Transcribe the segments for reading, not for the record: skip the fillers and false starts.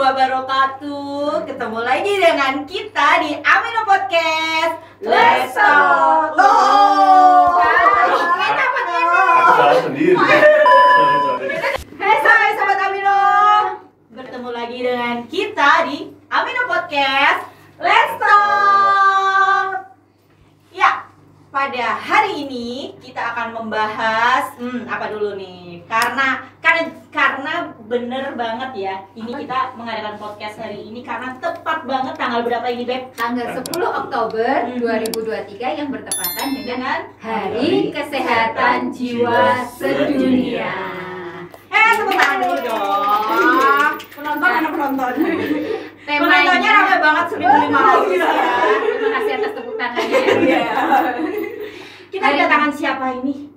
wabarakatuh. Ketemu lagi dengan kita di Amino Podcast. Let's talk. Aku salah sendiri. Hai sobat Amino. Bertemu lagi dengan kita di Amino Podcast. Let's talk. Ya, pada hari ini kita akan membahas apa dulu nih? Karena bener banget ya. Ini kita mengadakan podcast hari ini karena tepat banget tanggal berapa ini, Beb? Tanggal 10 Oktober 2023 yang bertepatan dengan Hari Kesehatan Jiwa Sedunia. Tepuk tangan dulu dong. Penonton. Penontonnya ramai banget 1.500 ya. Terima kasih atas tepuk tangannya. Kita kedatangan siapa ini?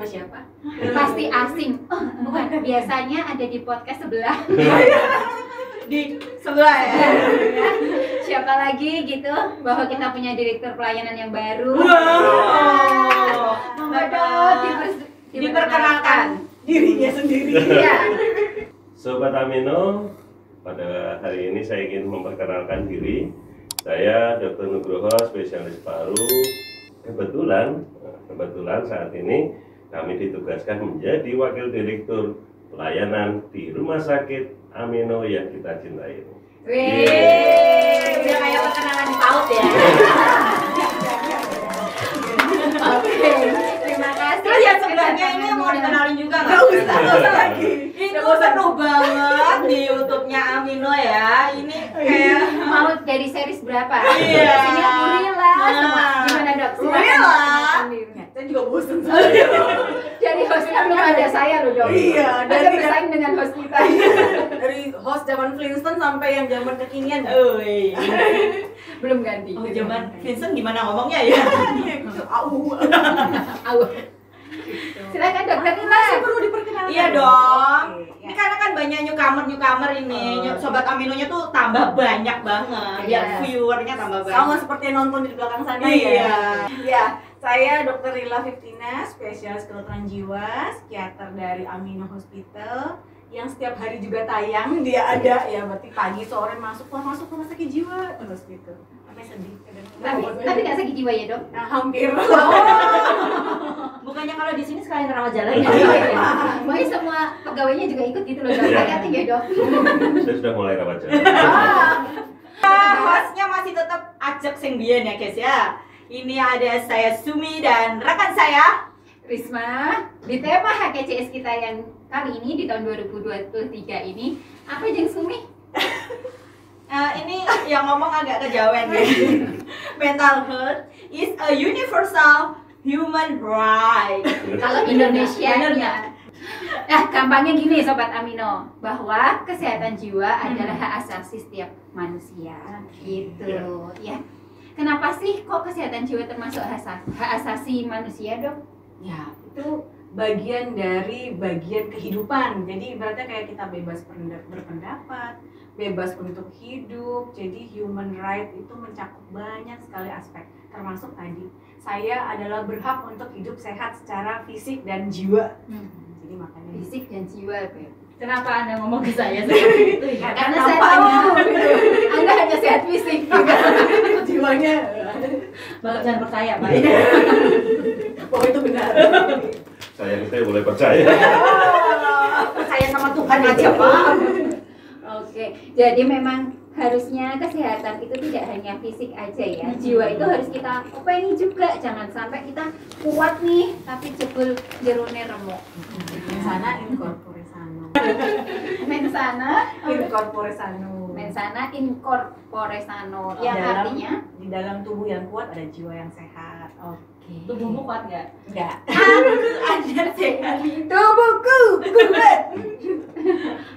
Siapa? Pasti asing. Oh, bukan. Biasanya ada di podcast sebelah. Di sebelah ya. Siapa lagi gitu? Bahwa kita punya direktur pelayanan yang baru. Diperkenalkan dirinya sendiri. Iya. Sobat Amino, pada hari ini saya ingin memperkenalkan diri. Saya Dr. Nugroho, spesialis paru. Kebetulan saat ini kami ditugaskan menjadi wakil direktur pelayanan di Rumah Sakit Amino yang kita cintai. Udah kayak perkenalan PAUD ya. Oke. Terima kasih. Terus yang sebelahnya ini mau dikenalin juga nggak? Nggak usah lagi. Itu seru banget di YouTube-nya Amino ya. Ini kayak Mau dari series berapa? Iya. Biasanya Urila semua. Gimana Dok? Urila. Saya juga bosen Jadi hostnya belum ada saya loh Dok. Iya, Ada bersaing dengan host kita. dari host zaman Flintstone sampai yang zaman kekinian. Belum ganti. Oh, zaman Vincent gimana ngomongnya ya? Silakan Dokter Nila. Perlu diperkenalkan. Iya dong. Oke, Ini ya. karena kan banyak newcomer ini. Sobat Aminonya tuh tambah banyak banget. Iya. Biar viewernya tambah banyak. Sama seperti yang nonton di belakang sana Iya. ya. Iya, saya Dr. Rila Fiftina, spesialis kedokteran jiwa, psikiater dari Amino Hospital yang setiap hari juga tayang. Dia ada ya, berarti pagi sore masuk rumah sakit jiwa terus gitu. Sampai sedih kadang. Tapi nggak sakit jiwa ya Dok? Nah, hampir. Bukannya kalau di sini sekalian rawat jalan ya? Pokoknya semua pegawainya juga ikut gitu loh Dok. Iya. Hati-hati ya Dok. Saya sudah mulai rawat jalan. Hostnya masih tetap ajak sing biyen ya guys ya. Ini ada saya Sumi dan rekan saya Risma, di tema HKCS kita yang kali ini di tahun 2023 ini apa Jeng Sumi? ini yang ngomong agak kejawen ya. Mental health is a universal human right. Kalau Indonesia Bener ya. Gampangnya gini Sobat Amino, bahwa kesehatan jiwa adalah hak asasi setiap manusia gitu ya. Kenapa sih kok kesehatan jiwa termasuk hak asasi manusia Dok? Ya, itu bagian dari bagian kehidupan. Jadi ibaratnya kayak kita bebas berpendapat, bebas untuk hidup. Jadi human right itu mencakup banyak sekali aspek. Termasuk tadi, saya adalah berhak untuk hidup sehat secara fisik dan jiwa. Jadi makanya Fisik dan jiwa Beb. Kenapa Anda ngomong ke saya seperti itu ya? Karena saya tahu Anda hanya sehat fisik. jiwanya Bapak jangan percaya, Pak. bahwa itu benar. Saya boleh percaya. Percaya sama Tuhan aja, Pak. Oke, jadi memang harusnya kesehatan itu tidak hanya fisik aja ya. Jiwa itu harus kita openi juga. Jangan sampai kita kuat nih, tapi jebul jerone remuk. Sana incorpore sano. Mensana, Incorpore sano. mensana incorpore sano. Yang Dalam- artinya di dalam tubuh yang kuat ada jiwa yang sehat. oke. Tubuhmu kuat nggak? Enggak. Ada sehat. Tubuhku kuat.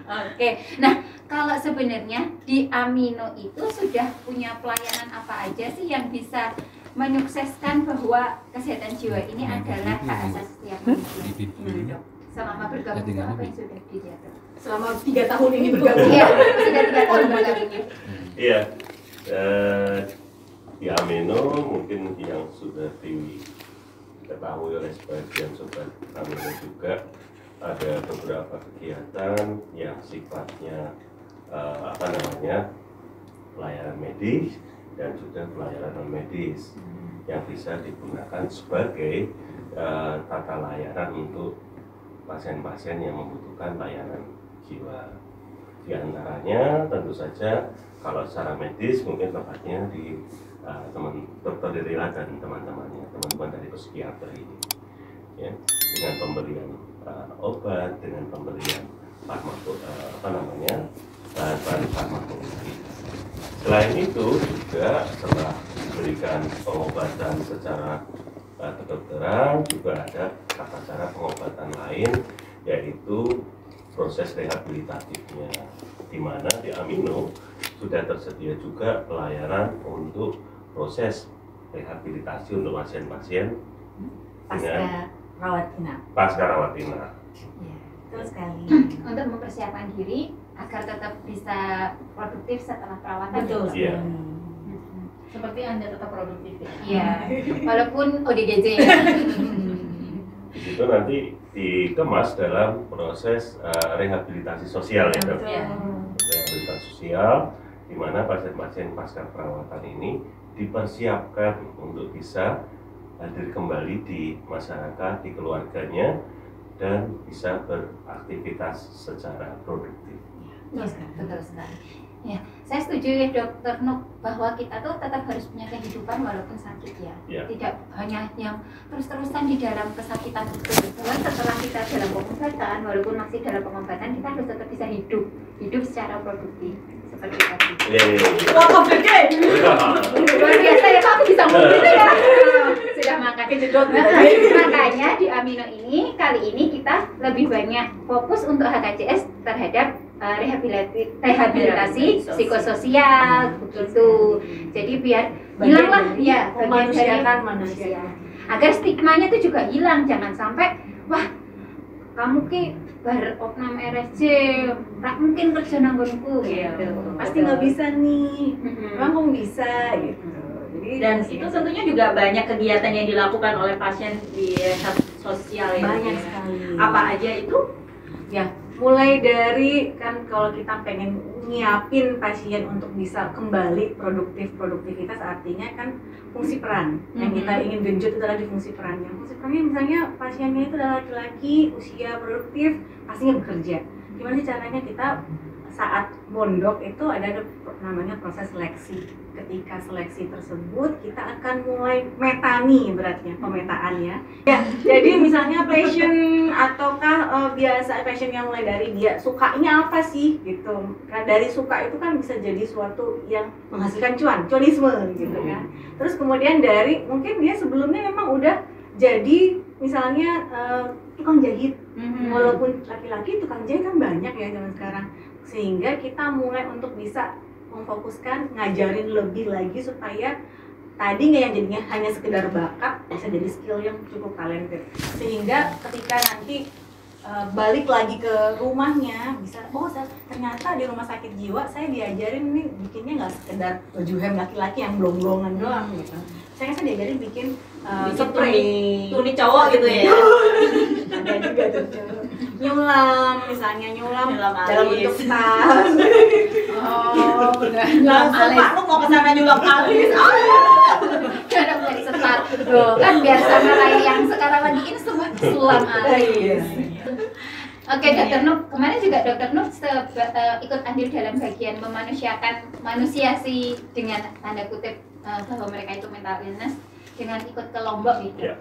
Oke. Nah, kalau sebenarnya di Amino itu sudah punya pelayanan apa aja sih yang bisa menyukseskan bahwa kesehatan jiwa ini adalah hak asasi setiap manusia? Dok, selama bergabung apa yang sudah dilihat? Selama 3 tahun ini bergabung. Iya, sudah 3 tahun bergabung. Iya. Di Amino mungkin yang sudah diketahui oleh sebagian sobat Amino juga ada beberapa kegiatan yang sifatnya pelayanan medis dan juga pelayanan non medis yang bisa digunakan sebagai tata layanan untuk pasien-pasien yang membutuhkan layanan jiwa. Di antaranya tentu saja kalau secara medis mungkin tempatnya di teman dokter Dirila dan teman-temannya, teman-teman dari psikiater ini, ya, dengan pemberian obat, dengan pemberian bahan-bahan farmakologi. Selain itu juga setelah diberikan pengobatan secara kedokteran, juga ada tata cara pengobatan lain, yaitu proses rehabilitatifnya, di mana di Amino sudah tersedia juga pelayanan untuk proses rehabilitasi untuk pasien-pasien dengan pasca rawat inap. Ya. Betul sekali. Untuk mempersiapkan diri agar tetap bisa produktif setelah perawatan. Betul Iya. sekali. Seperti Anda tetap produktif ya. Iya, walaupun ODGJ. Di situ nanti dikemas dalam proses rehabilitasi sosial ya, Dok. Iya. Rehabilitasi sosial di mana pasien-pasien pasca perawatan ini dipersiapkan untuk bisa hadir kembali di masyarakat, di keluarganya, dan bisa beraktivitas secara produktif. Betul sekali. Ya, saya setuju ya Dokter Nuk bahwa kita tuh tetap harus punya kehidupan walaupun sakit ya. Ya. Tidak hanya yang terus-terusan di dalam kesakitan itu. Bahwa setelah kita dalam pengobatan, walaupun masih dalam pengobatan, kita harus tetap bisa hidup secara produktif seperti tadi. Walk of the day. Luar biasa ya, Pak, aku bisa ngomong gitu ya. Sudah makan kejedot. Makanya di Amino ini kali ini kita lebih banyak fokus untuk HKJS terhadap rehabilitasi psikososial begitu. Jadi biar hilanglah ya memanusiakan manusia. Agar stigmanya itu juga hilang, jangan sampai wah kamu ki bar oknam RSJ rak mungkin kerja nanggonku gitu. Pasti nggak bisa nih. Emang kamu bisa gitu. Jadi Dan itu tentunya juga banyak kegiatan yang dilakukan oleh pasien di rehab sosial ya. banyak sekali. Apa aja itu? Ya, mulai dari kan kalau kita pengen nyiapin pasien untuk bisa kembali produktivitas, artinya kan fungsi peran yang kita ingin genjot itu adalah di fungsi perannya. Fungsi perannya misalnya pasiennya itu adalah laki-laki, usia produktif, pastinya bekerja. Gimana sih caranya kita saat mondok itu ada namanya proses seleksi. Ketika seleksi tersebut kita akan mulai metani beratnya pemetaannya. Ya, jadi misalnya passion ataukah biasa passion yang mulai dari dia sukanya apa sih gitu. Nah, dari suka itu kan bisa jadi suatu yang menghasilkan cuanisme gitu kan. Terus kemudian dari mungkin dia sebelumnya memang udah jadi misalnya tukang jahit. Walaupun laki-laki tukang jahit kan banyak ya zaman sekarang. Sehingga kita mulai untuk bisa memfokuskan ngajarin lebih lagi supaya tadi nggak yang jadinya hanya sekedar bakat bisa jadi skill yang cukup talented, sehingga ketika nanti balik lagi ke rumahnya bisa ternyata di rumah sakit jiwa saya diajarin ini bikinnya nggak sekedar baju hem laki-laki yang blong-blongan doang gitu. Saya diajarin bikin spray Tuni cowok gitu ya. ada juga tuh nyulam misalnya nyulam Nyulam dalam alis. bentuk tas. Oh, udah Langsung Pak, lu mau kesana nyulam alis. Karena udah disetar tuh kan biar sama kayak yang sekarang lagi ini semua sulam alis. Oke, Dokter Nuk, kemarin juga Dokter Nuk ikut andil dalam bagian manusiasi dengan tanda kutip bahwa mereka itu mental illness dengan ikut ke Lombok gitu. Ya.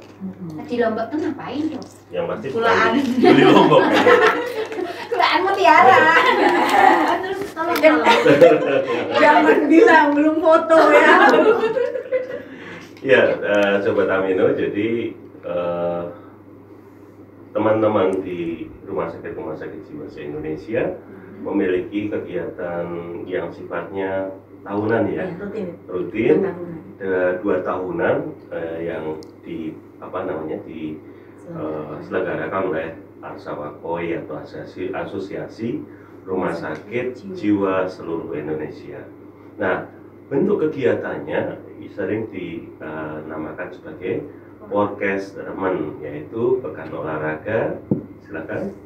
Di Lombok tuh ngapain Dok? Yang pasti Kulaan. beli Lombok. Kulaan mutiara. Terus kalau Jangan bilang belum foto ya. Ya, Sobat Amino, jadi teman-teman di rumah sakit jiwa se-Indonesia memiliki kegiatan yang sifatnya tahunan ya, rutin 2 tahunan yang diselenggarakan oleh Arsawakoi atau Asosiasi Rumah Sakit Jiwa Seluruh Indonesia. Nah, bentuk kegiatannya sering dinamakan sebagai Workes Remen, yaitu pekan olahraga Silakan.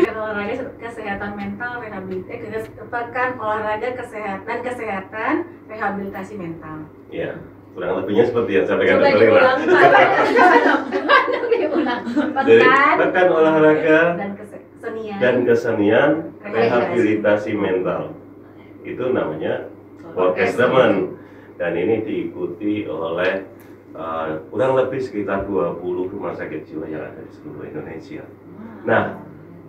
Olahraga kesehatan mental, olahraga kesehatan rehabilitasi mental. Ya, kurang lebihnya seperti yang sampaikan Coba Dr. Lina. diulang. Jadi, tekan olahraga dan dan kesenian rehabilitasi mental. Itu namanya podcast teman. Dan ini diikuti oleh kurang lebih sekitar 20 rumah sakit jiwa yang ada di seluruh Indonesia. Nah,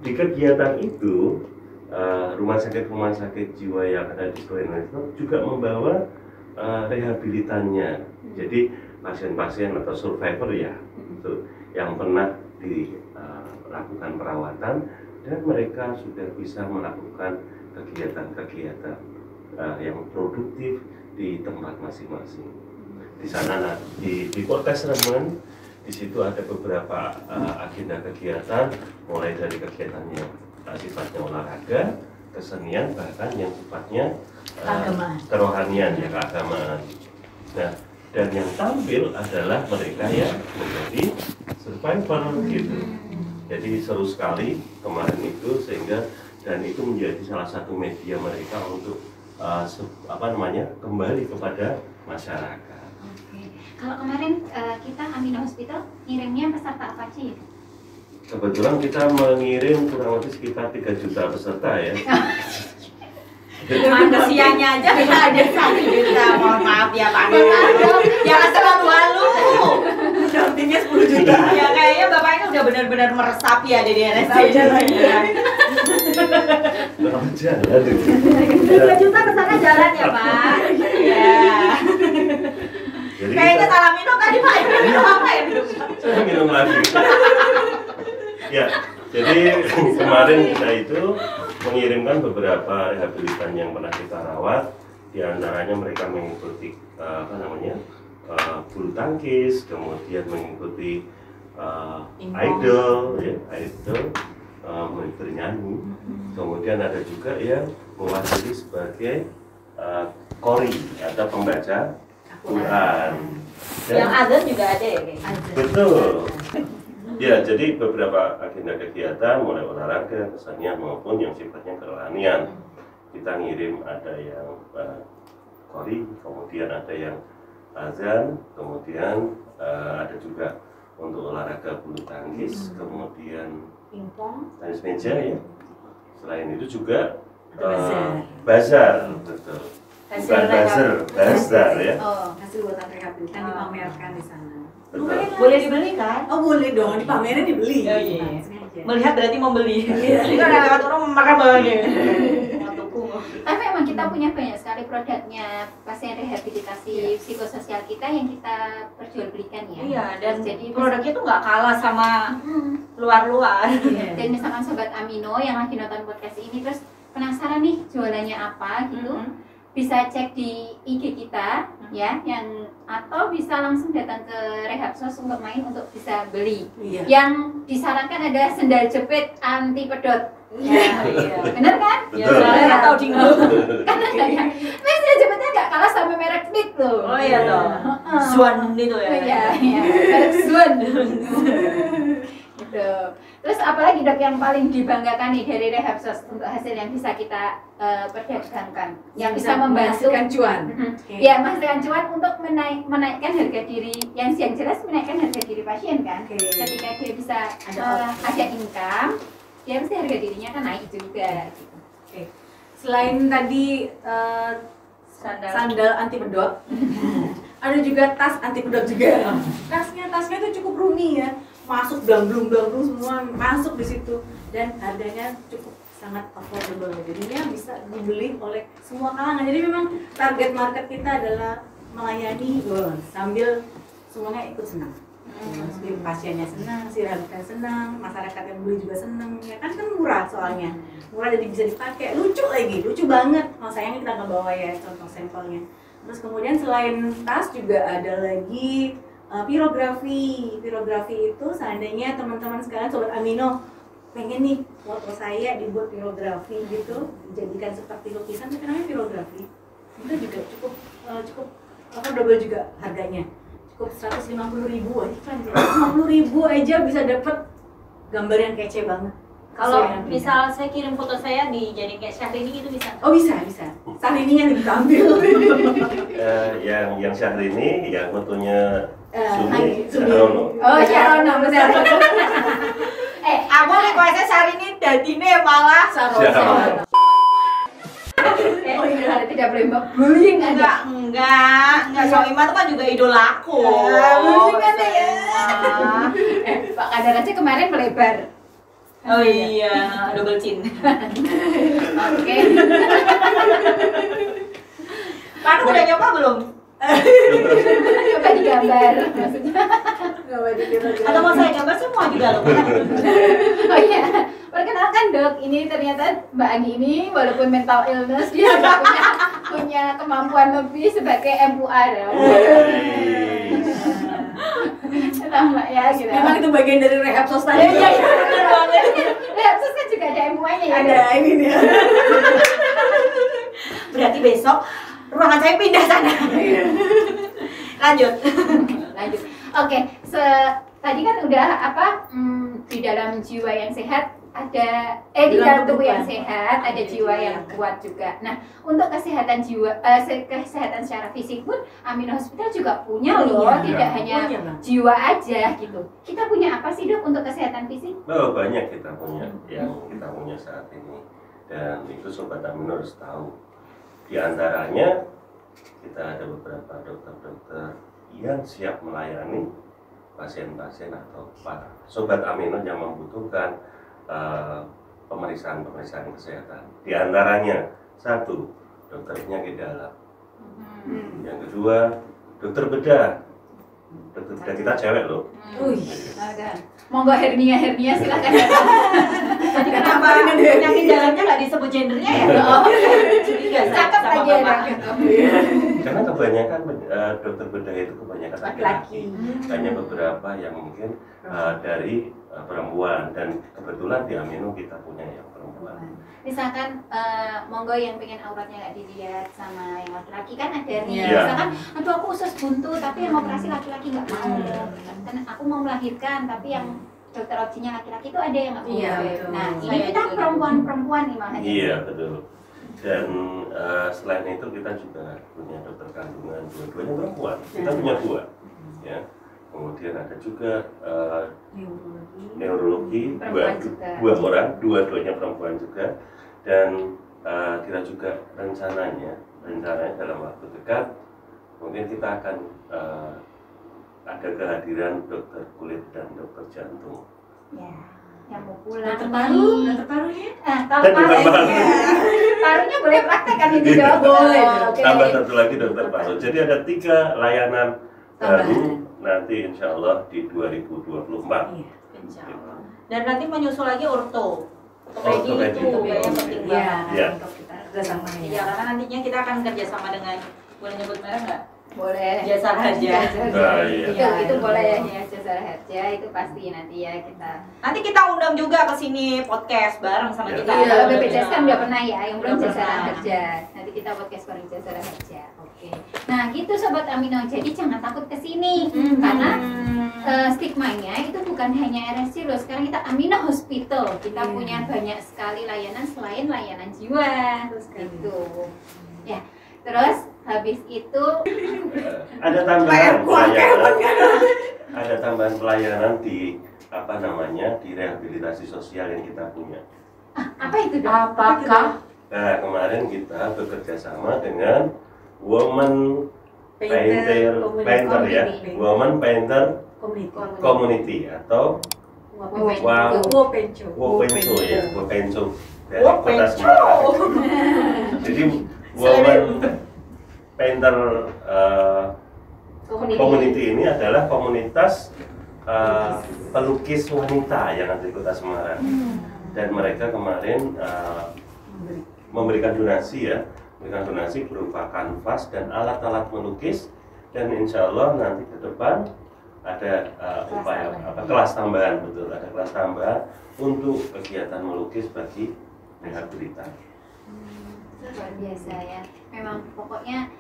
di kegiatan itu rumah sakit jiwa yang ada di seluruh Indonesia juga membawa rehabilitannya. Jadi pasien-pasien atau survivor ya, yang pernah dilakukan perawatan dan mereka sudah bisa melakukan kegiatan-kegiatan yang produktif di tempat masing-masing. Di sana di podcast Remen, di situ ada beberapa agenda kegiatan, mulai dari kegiatan yang sifatnya olahraga, kesenian, bahkan yang sifatnya kerohanian, ya keagamaan. Nah, dan yang tampil adalah mereka yang menjadi survivor gitu. Jadi seru sekali kemarin itu, sehingga dan itu menjadi salah satu media mereka untuk kembali kepada masyarakat. Oke. Kalau kemarin kita Amino Hospital ngirimnya peserta apa sih? Kebetulan kita mengirim kurang lebih sekitar 3 juta peserta ya. Manusianya aja kita ada 1 juta. Mohon maaf ya Pak. Jangan terlalu halu. Dampingnya 10 juta. Ya kayaknya Bapak ini udah benar-benar meresap ya di RSC. Berapa jalan itu? 3 juta ke sana jalan ya Pak. Iya. Jadi Kayaknya salah minum tadi Pak. Minum apa ya? saya minum lagi. Ya, jadi kemarin kita itu mengirimkan beberapa rehabilitan yang pernah kita rawat. Di antaranya mereka mengikuti bulu tangkis, kemudian mengikuti idol, bernyanyi. Kemudian ada juga yang mewakili sebagai qori atau pembaca Quran. Yang azan juga ada ya kayaknya. Betul. Ya, jadi beberapa agenda kegiatan mulai olahraga, kesenian maupun yang sifatnya kerohanian. Kita ngirim ada yang qori, kemudian ada yang azan, kemudian ada juga untuk olahraga bulu tangkis, kemudian Pingpong, tenis meja ya. Selain itu juga bazar, betul. Bukan bazar ya. Oh, hasil buatan rehabilitan dipamerkan di sana. Betul. boleh dibeli kan? Oh boleh dong, dipamerin dibeli. Oh, iya. Sengaja. Melihat berarti membeli. Itu ada lewat orang makan banget. tapi memang kita punya banyak sekali produknya pasien rehabilitasi psikososial kita yang kita perjualbelikan ya. Iya, dan Jadi produknya tuh nggak kalah sama luar-luar. Dan misalkan sobat Amino yang lagi nonton podcast ini terus penasaran nih jualannya apa gitu, bisa cek di IG kita ya, atau bisa langsung datang ke Rehabsos untuk main untuk bisa beli. Iya. Yang disarankan adalah sendal jepit anti pedot. Iya. Bener kan? Ya, Betul. saya tahu dingo. Karena ya, sendal jepitnya nggak kalah sama merek Smith loh. Oh iya toh. Swan itu ya. Iya, iya. Merek Swan. Gitu. Terus apalagi Dok yang paling dibanggakan nih dari Rehabsos untuk hasil yang bisa kita perdagangkan, yang bisa membantu menghasilkan cuan. ya menghasilkan cuan untuk menaikkan harga diri, yang jelas menaikkan harga diri pasien kan. Ketika dia bisa ada income, dia pasti harga dirinya kan naik juga gitu. Selain tadi sandal anti pedot, ada juga tas anti pedot juga. Tasnya itu cukup roomy ya, masuk blung semua masuk di situ, dan harganya cukup sangat affordable. Jadinya bisa dibeli oleh semua kalangan. Jadi memang target market kita adalah melayani sambil semuanya ikut senang. Si pasiennya senang, si rehabilitan senang, masyarakat yang beli juga senang. Ya kan murah soalnya, murah jadi bisa dipakai, lucu banget. Oh sayangnya kita nggak bawa ya contoh sampelnya. Terus kemudian selain tas juga ada lagi pirografi. Pirografi itu seandainya teman-teman sekalian sobat Amino pengen nih foto saya dibuat pirografi gitu, dijadikan seperti lukisan, itu namanya pirografi. Itu juga cukup affordable juga harganya. Cukup 150.000 aja kan, 150.000 aja bisa dapat gambar yang kece banget. Kalau Sesuai dengan misal saya kirim foto saya dijadiin kayak Syahrini gitu bisa? oh bisa. Syahrini yang ditampil. Yang Syahrini, yang fotonya Sumi. Sarono. Oh, Sarono benar. Aku requestnya Syahrini dadine malah Siapa? Oh iya. Tidak boleh bullying Anda. enggak. Soima itu kan juga idolaku. Bullying Anda ya. Pak Kadar aja kemarin melebar. Oh iya, double chin. Oke. Kamu udah nyoba belum? Coba digambar maksudnya. Atau mau saya gambar semua juga loh. Oh iya, perkenalkan Dok, ini ternyata Mbak Andi ini walaupun mental illness dia juga punya kemampuan lebih sebagai MUA dong. Mbak ya gitu. Memang itu bagian dari rehab sos tadi. Iya, benar banget. Rehab sos kan juga ada MUA-nya ya. Ada ini nih. Berarti besok ruangan saya pindah sana. Lanjut. Lanjut. Oke, tadi kan udah apa? Di dalam jiwa yang sehat ada di dalam tubuh yang sehat ada jiwa yang kuat juga. Nah, untuk kesehatan jiwa kesehatan secara fisik pun Amino Hospital juga punya loh, tidak hanya jiwa aja gitu. Kita punya apa sih Dok untuk kesehatan fisik? Oh, banyak kita punya yang kita punya saat ini, dan itu Sobat Amino harus tahu. Di antaranya kita ada beberapa dokter-dokter yang siap melayani pasien-pasien atau para Sobat Amino yang membutuhkan pemeriksaan kesehatan. Di antaranya, satu, dokter penyakit dalam. Yang kedua, dokter bedah. Dokter bedah kita cewek loh. Ada. Monggo hernia silakan. Tadi kenapa penyakit dalamnya nggak disebut gendernya ya? Curiga Cakep sama aja Bapak. Karena kebanyakan dokter bedah itu kebanyakan laki-laki. Laki-laki. Hanya beberapa yang mungkin dari perempuan, dan kebetulan di Amino kita punya yang perempuan. Misalkan monggo yang pengen auratnya nggak dilihat sama yang laki-laki kan ada nih. Iya. Misalkan aduh aku usus buntu tapi yang operasi laki-laki nggak mau. Kan aku mau melahirkan tapi yang dokter opsinya laki-laki itu ada yang nggak mau. Iya, betul. Nah, ini Saya kita juga perempuan nih makanya. Iya, betul. Dan selain itu kita juga punya dokter kandungan, dua-duanya perempuan. Kita punya dua, ya. Kemudian ada juga neurologi, Perempuan juga. dua orang, dua-duanya perempuan juga. Dan kita juga rencananya dalam waktu dekat mungkin kita akan ada kehadiran dokter kulit dan dokter jantung. Ya, yang mau pulang. Dokter nih. parunya? Kalau Dan dokter paru, paru. parunya boleh praktek kan itu Iya. Dok? Boleh. Oke. Tambah satu lagi dokter paru. Jadi ada 3 layanan baru nanti insya Allah di 2024. Insya Allah. Dan nanti menyusul lagi orto. Ortopedi. Itu kayaknya penting Iya. banget. Iya. Untuk kita kerjasama Iya, ya. karena nantinya kita akan kerjasama dengan, boleh nyebut merek nggak? Boleh. Jasa Harja. Nah, iya. Itu boleh ya Jasa Harja itu pasti nanti ya kita. Nanti kita undang juga ke sini podcast bareng sama Iya. kita. Iya, kalau BPJS kan udah pernah ya, yang belum Udah Jasa pernah. Harja. Nanti kita podcast bareng Jasa Harja. Oke. Nah, gitu Sobat Amino. Jadi jangan takut ke sini karena stigmanya itu bukan hanya RSC loh. Sekarang kita Amino Hospital. Kita punya banyak sekali layanan selain layanan jiwa. Gitu. Ya. Terus habis itu Ada tambahan pelayanan. Ada tambahan pelayanan di di rehabilitasi sosial yang kita punya. apa itu Dok? Apakah? Nah, kemarin kita bekerja sama dengan Women Painter ya, Women Painter Community atau Wopenco ya, Wopenco dari Kota Semarang. Jadi Women Painter Community ini adalah komunitas pelukis wanita yang ada di Kota Semarang. Dan mereka kemarin memberikan donasi berupa kanvas dan alat-alat melukis, dan insya Allah nanti ke depan ada kelas tambahan, ada kelas tambahan untuk kegiatan melukis bagi rehabilitasi. Luar biasa ya. Memang pokoknya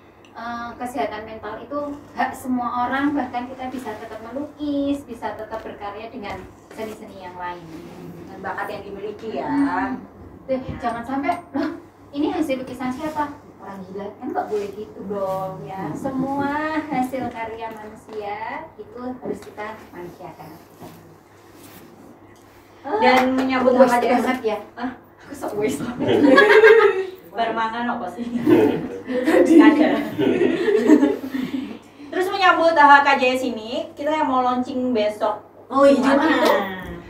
kesehatan mental itu hak semua orang, bahkan kita bisa tetap melukis, bisa tetap berkarya dengan seni-seni yang lain. Dengan bakat yang dimiliki ya. Jangan sampai, loh ini hasil lukisan siapa? Orang gila, kan nggak boleh gitu dong ya. Semua hasil karya manusia itu harus kita manusiakan. Dan menyambut Wes HKJS banget ya. aku sok wes. Bermangan apa sih? Ada. Terus menyambut HKJS ini, kita yang mau launching besok. Oh iya.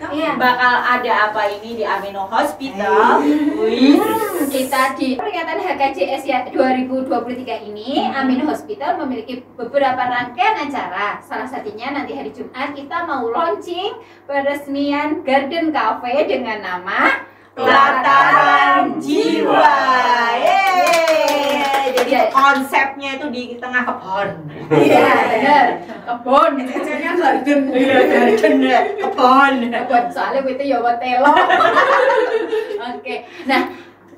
Iya. Bakal ada apa ini di Amino Hospital? Wih. Kita di peringatan HKJS ya 2023 ini, Amin Hospital memiliki beberapa rangkaian acara. Salah satunya nanti hari Jumat kita mau launching peresmian Garden Cafe dengan nama Pelataran Jiwa. Yeay. Jadi Iya. konsepnya itu di tengah kebun. Iya, benar. Kebun. Cecenya garden. Iya, garden ya, kebun. Buat soalnya itu ya buat telo. Oke. Nah,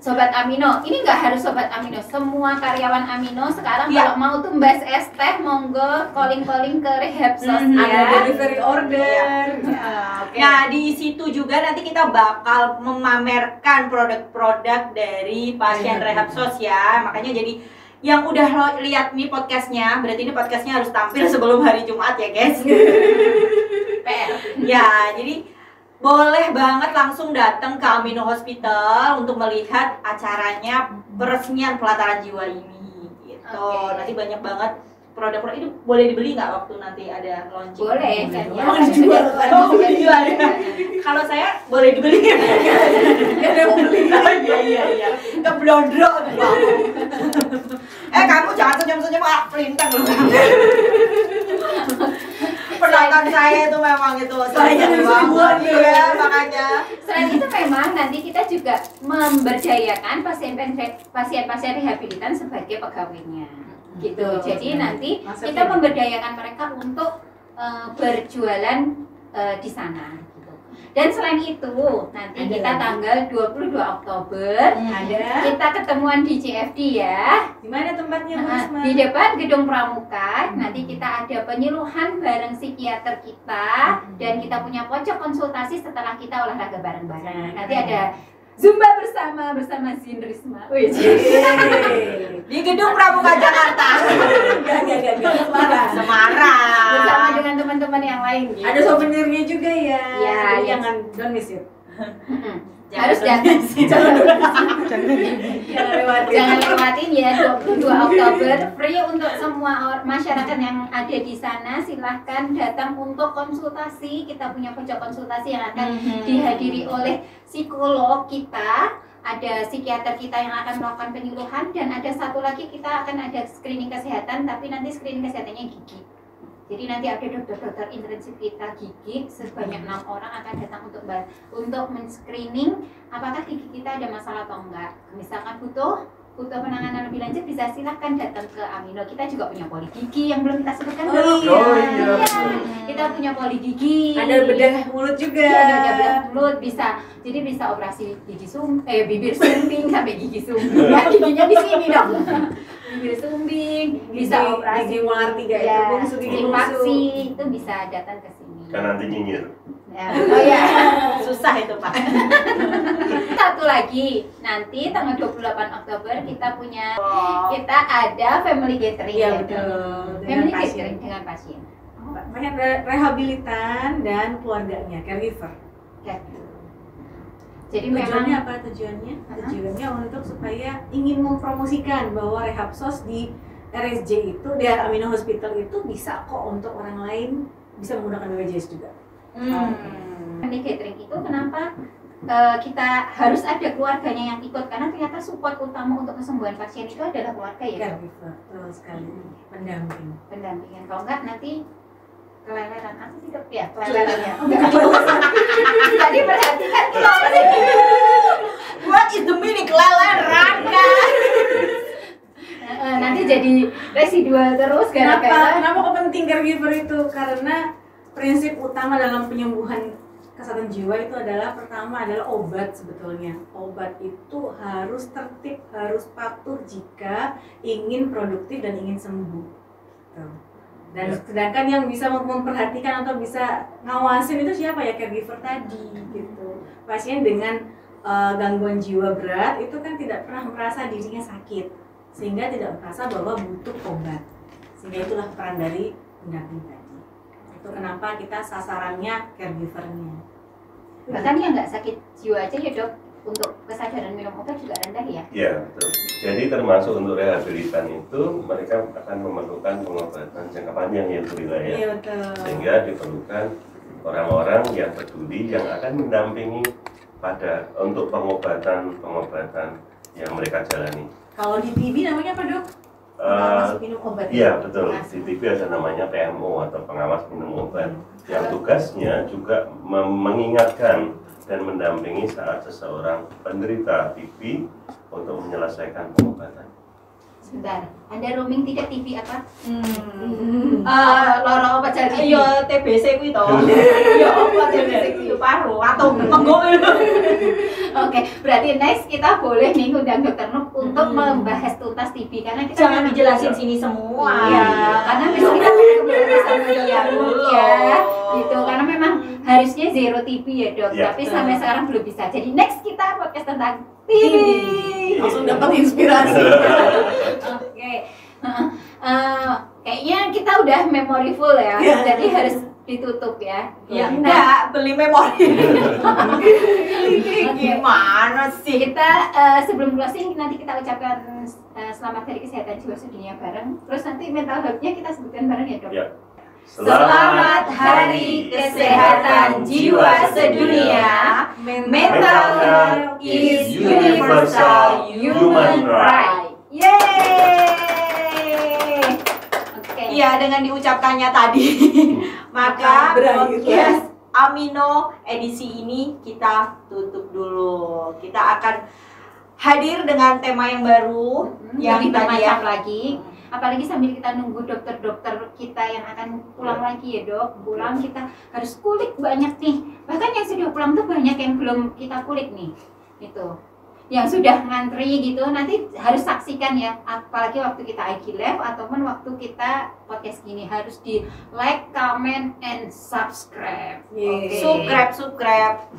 Sobat Amino, ini nggak harus Sobat Amino, semua karyawan Amino sekarang Ya. kalau mau tumbas es teh, monggo calling-calling ke Rehabsos Mhm. ya. Ada delivery order. Nah, di situ juga nanti kita bakal memamerkan produk-produk dari pasien Rehabsos ya. Makanya jadi yang udah lo lihat nih podcastnya, berarti ini podcastnya harus tampil sebelum hari Jumat ya guys. PR. Ya, jadi boleh banget langsung datang ke Amino Hospital untuk melihat acaranya peresmian Pelataran Jiwa ini gitu. Oke. Nanti banyak banget produk-produk itu boleh dibeli nggak waktu nanti ada launching? Boleh kan ya. Oh, dijual. Oh, dijual. Kalau saya boleh dibeli. Gak ada yang mau beli. Iya. Keblondro. Kamu jangan senyum-senyum pelintang loh. Penonton saya itu memang itu saya bangun ya makanya. Selain itu memang nanti kita juga memberdayakan pasien-pasien rehabilitan sebagai pegawainya. Gitu. Betul. Jadi nanti Maksudnya kita memberdayakan mereka untuk berjualan di sana gitu. Dan selain itu nanti Ada kita lagi. tanggal 22 Oktober Ada. kita ketemuan di CFD ya. Di mana tempatnya, Bu Risma? Di depan Gedung Pramuka. Nanti kita ada penyuluhan bareng psikiater kita dan kita punya pojok konsultasi setelah kita olahraga bareng-bareng. Nanti ada Zumba bersama Zin Risma. Wih, Di Gedung Pramuka Jakarta. Gak. Semarang. bersama dengan teman-teman yang lain gitu. Ada souvenirnya juga ya. Iya, Jadi iya. jangan don't miss it. Harus jangan lewatin ya 22 Oktober free untuk semua masyarakat yang ada di sana. Silahkan datang untuk konsultasi. Kita punya pojok konsultasi yang akan dihadiri oleh psikolog kita, ada psikiater kita yang akan melakukan penyuluhan, dan ada satu lagi kita akan ada screening kesehatan, tapi nanti screening kesehatannya gigi. Jadi nanti ada dokter-dokter intensif kita gigi sebanyak 6 orang akan datang untuk men-screening apakah gigi kita ada masalah atau enggak. Misalkan butuh penanganan lebih lanjut, bisa silahkan datang ke Amino. Kita juga punya poli gigi yang belum kita sebutkan. Oh, iya. Iya. Kita punya poli gigi. Ada bedah mulut juga. Iya, ada bedah mulut, bisa. Jadi bisa operasi bibir sumbing sampai gigi sumbing. Ya, giginya di sini dong. Bibir sumbing, bisa Gigi- operasi gigi molar 3 itu, bungsu, gigi bungsu. limpaksi, itu bisa datang ke sini. Kan nanti nyinyir. Ya. Oh ya. Susah itu Pak. Satu lagi, nanti tanggal 28 Oktober kita punya kita ada family gathering. Iya ya. betul. Dengan Family pasien. gathering dengan pasien. Pasien rehabilitan dan keluarganya, caregiver. Ya. Jadi Tujuannya memang apa tujuannya? Tujuannya untuk supaya ingin mempromosikan bahwa Rehabsos di RSJ itu, di Amino Hospital itu bisa kok untuk orang lain bisa menggunakan BPJS juga. family gathering itu kenapa kita harus ada keluarganya yang ikut, karena ternyata support utama untuk kesembuhan pasien itu adalah keluarga ya. Caregiver, betul sekali. Pendamping. Pendampingan, kalau enggak nanti keleleran. Aku tidak ya keleleran ya. Jadi perhatikan kita apa sih? What is the meaning keleleran kan? Nanti jadi residual terus gara-gara Kenapa kok penting caregiver itu? Karena prinsip utama dalam penyembuhan kesehatan jiwa itu adalah pertama adalah obat sebetulnya. Obat itu harus tertib, harus patuh jika ingin produktif dan ingin sembuh. Gitu. Dan sedangkan yang bisa memperhatikan atau bisa ngawasin itu siapa ya, caregiver tadi gitu. Pasien dengan gangguan jiwa berat itu kan tidak pernah merasa dirinya sakit, sehingga tidak merasa bahwa butuh obat. Sehingga itulah peran dari pendamping tadi. Itu kenapa kita sasarannya caregivernya. Bahkan yang nggak sakit jiwa aja ya dok, untuk kesadaran minum obat juga rendah ya? Ya, betul. Jadi termasuk untuk rehabilitan itu mereka akan memerlukan pengobatan jangka panjang ya Bu Lila ya. Iya betul. Sehingga diperlukan orang-orang yang peduli yang akan mendampingi pada untuk pengobatan yang mereka jalani. Kalau di TV namanya apa dok? Pengawas minum obat. Iya betul. Di TV ada namanya PMO atau pengawas minum obat. Yang tugasnya juga mengingatkan dan mendampingi saat seseorang penderita TB untuk menyelesaikan pengobatan. Sebentar, Anda roaming tidak TV apa? Loro apa jadi? Iya, TBC kuwi to. Iya, apa TBC kuwi paru atau menggok. Oke, berarti next kita boleh nih undang Dokter Nuk untuk membahas tuntas TB karena kita Jangan dijelasin sini semua. Iya, karena besok kita akan kembali sama dia ya, gitu. Karena memang harusnya zero TB ya dok, Ya. tapi sampai sekarang belum bisa. Jadi next kita podcast tentang TB. Langsung dapat inspirasi. Oke, kayaknya kita udah memory full ya, jadi harus ditutup ya. Ya Nah, enggak, beli memori. Gimana sih? kita sebelum closing nanti kita ucapkan selamat hari kesehatan jiwa sedunia bareng. Terus nanti mental health-nya kita sebutkan bareng ya dok. Ya. Selamat Hari Kesehatan Jiwa Sedunia. Mental health is universal human right. Yeay. Oke. Iya, dengan diucapkannya tadi, maka Berakhir. podcast Amino edisi ini kita tutup dulu. Kita akan hadir dengan tema yang baru, yang lebih tadi bermacam ya. lagi. Apalagi sambil kita nunggu dokter-dokter kita yang akan pulang lagi ya dok. Pulang kita harus kulik banyak nih. Bahkan yang sudah pulang tuh banyak yang belum kita kulik nih. Itu. Yang sudah ngantri gitu nanti harus saksikan ya. Apalagi waktu kita IG live ataupun waktu kita podcast gini harus di like, comment, and subscribe. Yeay.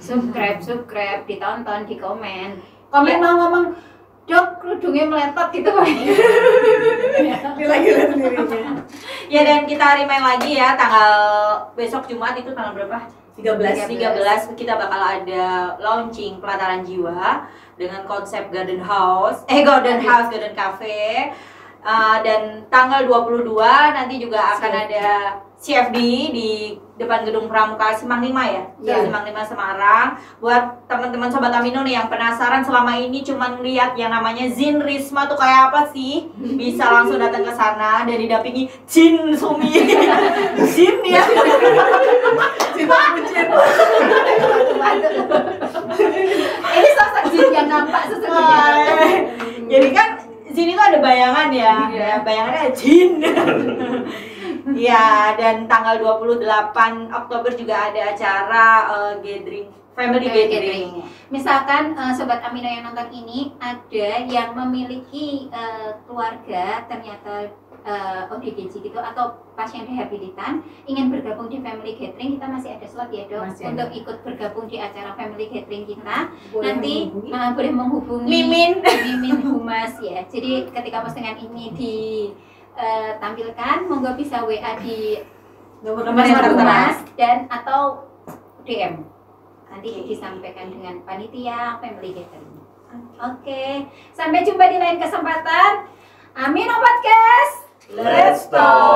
Subscribe. Ditonton, di komen. Komen mau ngomong dok kerudungnya meletot gitu Pak. Gila-gila sendirinya. Ya, dan kita remind lagi ya, tanggal besok Jumat itu tanggal berapa? 13. 13 kita bakal ada launching pelataran jiwa dengan konsep Garden Cafe. Dan tanggal 22 nanti juga akan ada CFD di depan gedung Pramuka Simpang 5 ya. Iya. Simpang 5 Semarang. Buat teman-teman sobat Amino nih yang penasaran selama ini cuman lihat yang namanya Zin Risma tuh kayak apa sih? Bisa langsung datang ke sana dan didampingi Jin Sumi. Jin ya. Ini sosok jin yang nampak sesungguhnya. Jadi kan sini tuh ada bayangan ya, Iya. ya bayangannya jin. Ya, dan tanggal 28 Oktober juga ada acara family gathering. Misalkan sobat Amino yang nonton ini ada yang memiliki keluarga ternyata ODGJ gitu atau pasien rehabilitan ingin bergabung di family gathering, kita masih ada slot ya dok Masih ada. untuk ikut bergabung di acara family gathering kita. Boleh Nanti menghubungi. boleh menghubungi Mimin Humas ya. Jadi ketika postingan ini ditampilkan, monggo bisa WA di Nomor nomor tertera. Humas dan atau DM. Nanti Oke. disampaikan dengan panitia family gathering. Oke, sampai jumpa di lain kesempatan. Amino Podcast. Let's talk.